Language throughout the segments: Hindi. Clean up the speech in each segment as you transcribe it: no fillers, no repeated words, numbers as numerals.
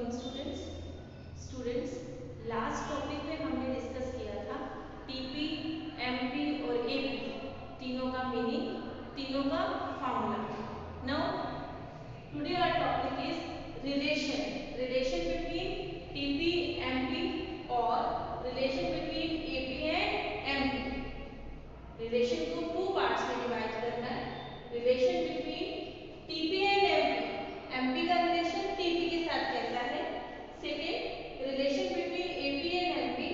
Morning students. Students, last topic में हमने डिस्कस किया था टीपी, एमपी और एपी तीनों का मीनिंग, तीनों का formula. Now today our topic is relation between TP, MP और relation between AP and MP. Relation को टू पार्ट्स में डिवाइड करना है। Relation between TP and MP, MP का रिलेशन टीपी के साथ कैसा है। Second, relation between AP and MP,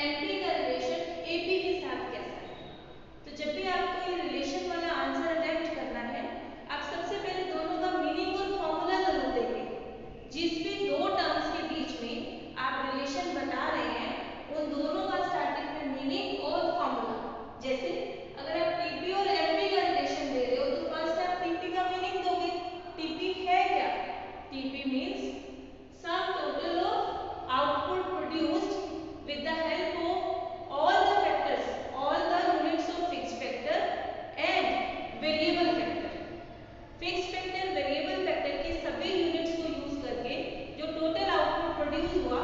MP का रिलेशन एपी के साथ कैसा है। तो जब भी आपको ये रिलेशन वाला आंसर अटेम्प्ट करना है, आप सबसे पहले दोनों का मीनिंग और फॉर्मूला जरूर देंगे। जिस भी दो टर्म्स के बीच में आप रिलेशन बता रहे हैं, उन दोनों का स्टार्टिंग में मीनिंग और फॉर्मूला। जैसे अगर आप टीपी और एमपी का रिलेशन दे रहे हो, तो फर्स्ट आप टीपी का मीनिंग दोगे। टीपी है क्या? TP means sum total of output produced with the help of all the factors, all the units of fixed factor and variable factor. Fixed factor, variable factor के सभी यूनिट्स को यूज करके जो टोटल आउटपुट प्रोड्यूस हुआ,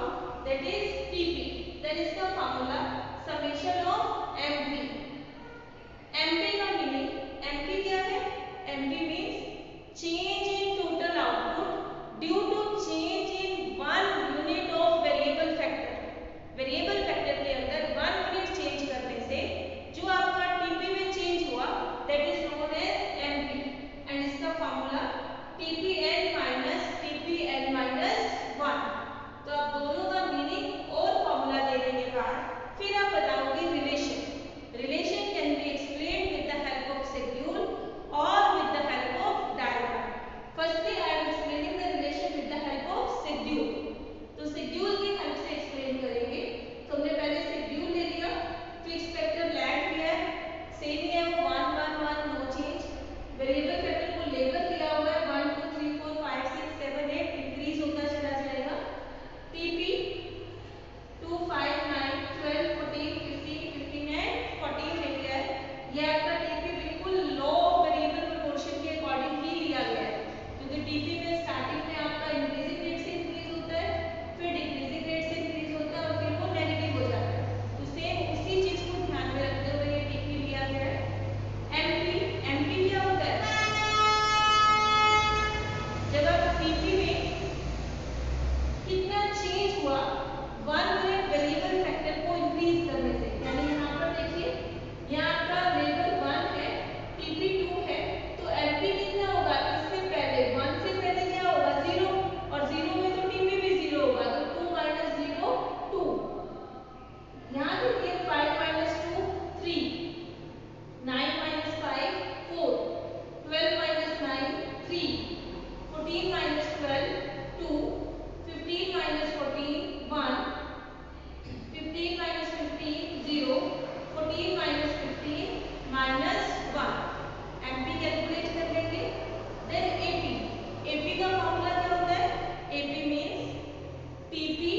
दैट इज टीपी। देन इसका formula summation of MP. MP का मीनिंग, एमपी क्या है? MP means change in total output due to change in one unit of variable factor. Variable factor के अंदर वन यूनिट चेंज करने से जो आपका टीपी में चेंज हुआ, that is known as MP. And इसका फॉर्मूला टीपीएन माइनस 1। तो आप दोनों का मीनिंग और फॉर्मूला देने के बाद फिर आप बताओगे relation. Relation can be explained with the help of schedule और with the help of diagram. Firstly I am explaining the relation with the help of schedule. तो शेड्यूल की हेल्प से एक्सप्लेन करेंगे। तो हमने पहले शेड्यूल ले लिया, फिक्स फैक्टर लैग लिया है, सेम ही है वो 1 1 1 नो चेंज। वेरिएबल फैक्टर को लेबल दिया हुआ है 1 2 3 4 5 6 7 8, इंक्रीज होता चला जाएगा। टीपी 2 5 9 12 14 15 15 एंड 14 ले लिया है। ये आपका टीपी बिल्कुल लो वेरिएबल प्रोपोर्शन के अकॉर्डिंग ही लिया गया है, क्योंकि टीपी में स्टार्टिंग में आपका इंक्रीजिंग रेट से इंक्रीज होता है, फिर डिक्रीजिंग रेट से इंक्रीज होता है और फिर वो नेगेटिव हो जाता है। तो सेम उसी चीज को ध्यान में रखते हुए ये टीपी लिया गया है। एमपी, एमपी क्या होता है? जब आप टीपी में कितना चेंज हुआ वन यूनिट वेरिएबल फैक्टर को इंक्रीज करने से, यानी यहाँ पर देखिए, यहाँ आपका वेरिएबल 1 है, टीपी 2 है, तो एमपी कितना होगा? इससे पहले 1 से पहले क्या होगा? 0, और 0 में तो टीपी भी 0 होगा, तो 2 माइनस 0 2। यहाँ देखिए 5 minus 2 3, 9 minus 5 4, 12 minus 9 3, 14 minus 12 2, 15 minus 14 1, 15 minus 15 0, 14 minus 15 minus 1। MP calculate कर लेंगे। देन एपी, एपी का फॉर्मूला क्या होता है? AP means TP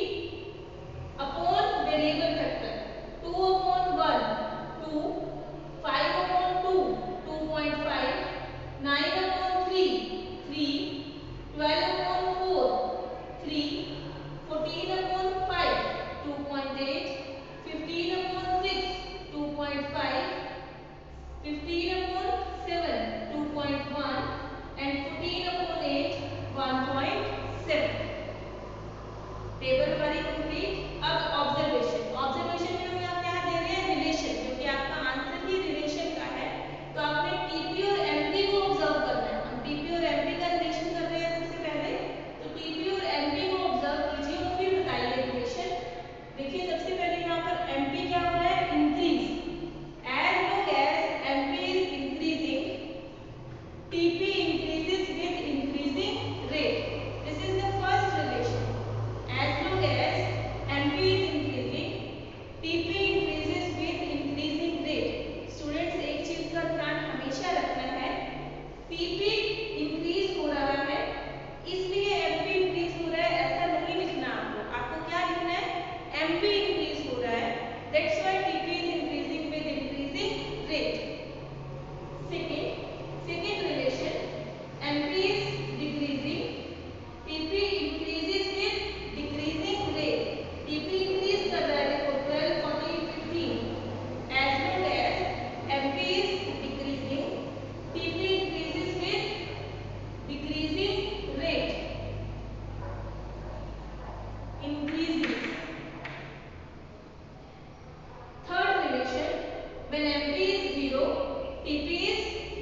upon variable factor. 2 upon 1 2, 5 upon 2 2.5, 9 upon 3 3, 12 upon 4 3, 14 upon 5 2.8, 15 upon 6 2.5, 15 upon 7 2.1 and 14 upon 8 1.7। Table हमारी कंप्लीट। अब ऑब्जर्वेशन, ऑब्जर्वेशन में हम यहाँ क्या दे रहे हैं? रिलेशन, क्योंकि आपका आंसर ही रिलेशन का है, तो आपने टीपी और एमपी को ऑब्जर्व करना है। हम टीपी और एमपी का रिलेशन कर रहे हैं सबसे पहले, तो टीपी और एमपी को ऑब्जर्व कीजिए और फिर बताइए रिलेशन। देखिए सबसे पहले यहाँ पर एमपी क्या हो रहा है? Increase. As long as MP is increasing, TP increases with increasing rate. This is the first relation. As long as MP is increasing, TP increases with increasing rate. Students, एक चीज का ध्यान हमेशा रखना है, TP इंक्रीज हो रहा है इसलिए MP इंक्रीज हो रहा है, ऐसा नहीं लिखना आपको। आपको क्या लिखना है? MP इंक्रीज हो रहा है, that's why TP is increasing with increasing rate. Second relation, MP is decreasing, TP increases with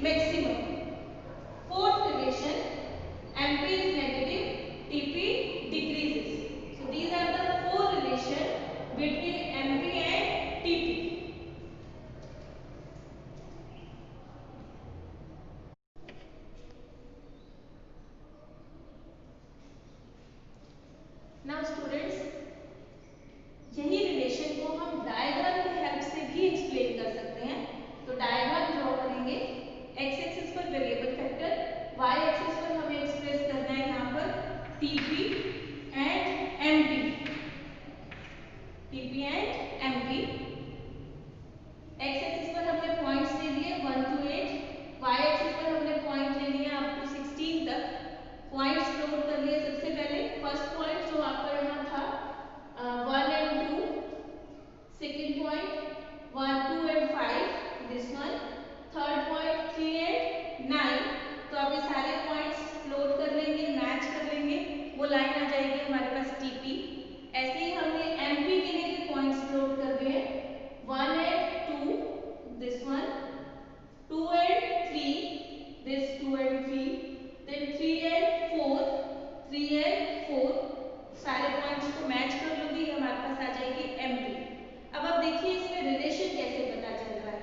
maximum. Fourth relation, MP is negative, TP decreases. So these are the four relations between MP and TP. Now students, यही रिलेशन को हम डायग्राम की हेल्प से भी एक्सप्लेन कर सकते हैं. तो डायग्राम ड्रॉ करेंगे. एक्स एक्सिस पर वेरिएबल फैक्टर, वाई एक्सिस पर हमें एक्सप्रेस करना है यहाँ पर TP and MP. TP and MP. X axis पर हमने पॉइंट्स ले लिए 1 to 8. वाई एक्सिस पर हमने पॉइंट ले लिए अप टू 16 तक. पॉइंट्स प्लॉट कर लिए. सबसे पहले फर्स्ट पॉइंट जो आपका यहाँ था 1 and 2. Second point 1, 2 and 5. This one. Third point 3 and 9. तो आप ये सारे पॉइंट्स प्लॉट कर लेंगे, मैच कर लेंगे, वो लाइन आ जाएगी हमारे पास टीपी. ऐसे ही हमने एमपी के लिए भी पॉइंट्स प्लॉट कर दिए 1 and 2. This one. 2 and 3. This 2 and 3. Then 3 and 4. 3 and 4. सारे पॉइंट्स को मैच कर लोगे, ये हमारे पास आ जाएगी एमपी. अब आप देखिए इसमें रिलेशन कैसे पता चल रहा है.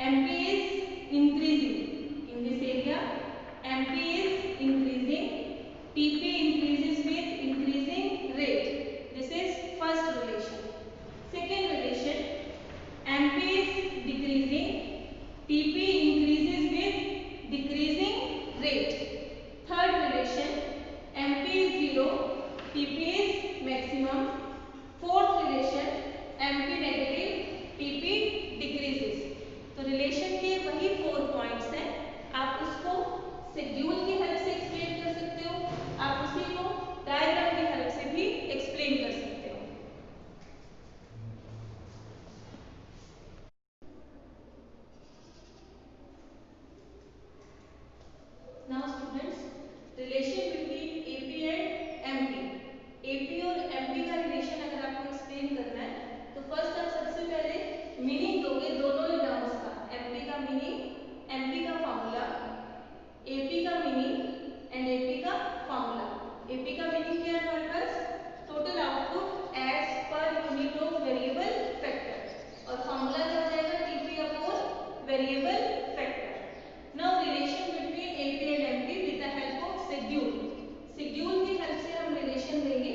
MP is increasing in this area. MP is increasing. TP increases with increasing rate. This is first relation. Second relation, MP is decreasing. TP increases with decreasing rate. Third relation, MP is zero. TP is maximum. Fourth relation, MP negative, TP decreases. तो रिलेशन के वही 4 पॉइंट्स हैं. आप उसको शेड्यूल की हेल्प से एक्सप्लेन कर सकते हो, आप उसी को डायग्राम की हेल्प से भी एक्सप्लेन कर सकते हो. Now students, relation between AP and MP. AP और एमपी का रिलेशन अगर आपको एक्सप्लेन करना है तो फर्स्ट आप सबसे पहले मीनिंग दोगे दोनों ही टर्म्स का. एमपी का मीनिंग, एमपी का फॉर्मूला, एपी का मीनिंग एंड एपी का फॉर्मूला. एपी का मीनिंग क्या है हमारे पास? Total output as per unit of variable factor. और फॉर्मूला क्या हो जाएगा? TP upon variable factor. Now relation between AP and MP with the help of schedule. Schedule की हेल्प से हम रिलेशन देंगे.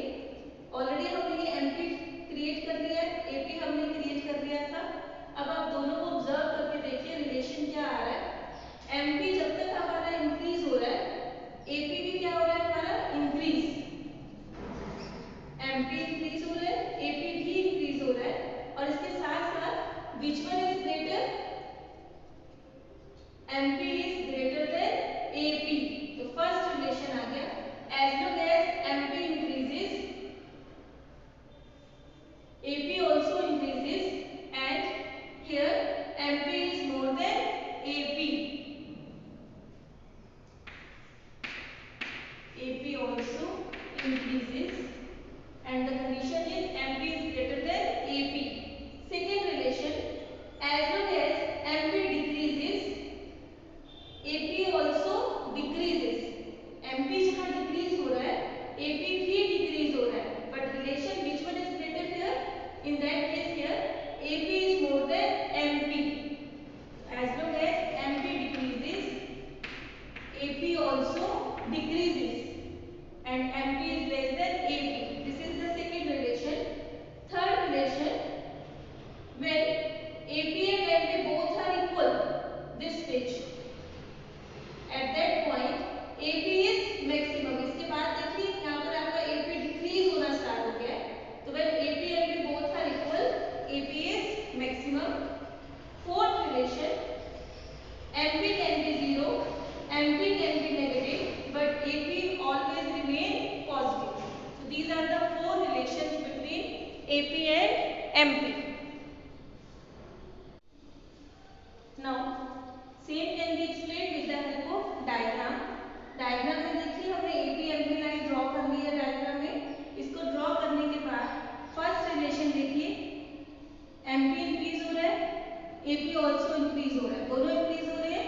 ऑलरेडी हमने ये एमपी क्रिएट कर लिया है, एपी हमने क्रिएट कर लिया था. अब आप दोनों को ऑब्जर्व करके देखिए रिलेशन क्या आ रहा है. एमपी जब तक हमारा इंक्रीज हो रहा है, एपी भी क्या हो रहा है हमारा? इंक्रीज. एमपी इंक्रीज हो रहा है, एपी भी इंक्रीज हो रहा है. और इसके साथ साथ which one is greater? MP is greater than AP. तो फर्स्ट रिलेशन आ गया. As long as MP increases, AP also increases, and here MP is more than AP. AP also increases, and the condition is MP is greater than AP. Second relation, as long as MP decreases, AP also decreases. MP जहाँ decrease हो रहा है, AP भी decrease हो रहा है. But relation which one is greater here? In that case here AP is more than MP. As long as MP decreases, AP also decreases, and MP is less than AP. This is the second relation. Third relation, when AP and MP both are equal, this stage, at that point AP is maximum. इसके बाद देखिए यहाँ पर आपका AP डिक्रीज होना स्टार्ट हो गया है. तो when AP and MP both are equal, AP is maximum. Fourth relation, MP can be zero, MP can be negative, but AP always remain positive. So these are the 4 relations between AP and MP. Now same can be explained with the help of diagram. Diagram में देखिए हमने एपी एमपी लाइन ड्रॉ कर ली है. डायग्राम में इसको ड्रॉ करने के बाद फर्स्ट रिलेशन देखिए, एमपी इंक्रीज हो रहा है, एपी ऑल्सो इंक्रीज हो रहा है. दोनों इंक्रीज हो रहे हैं.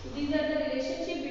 So these are the relationship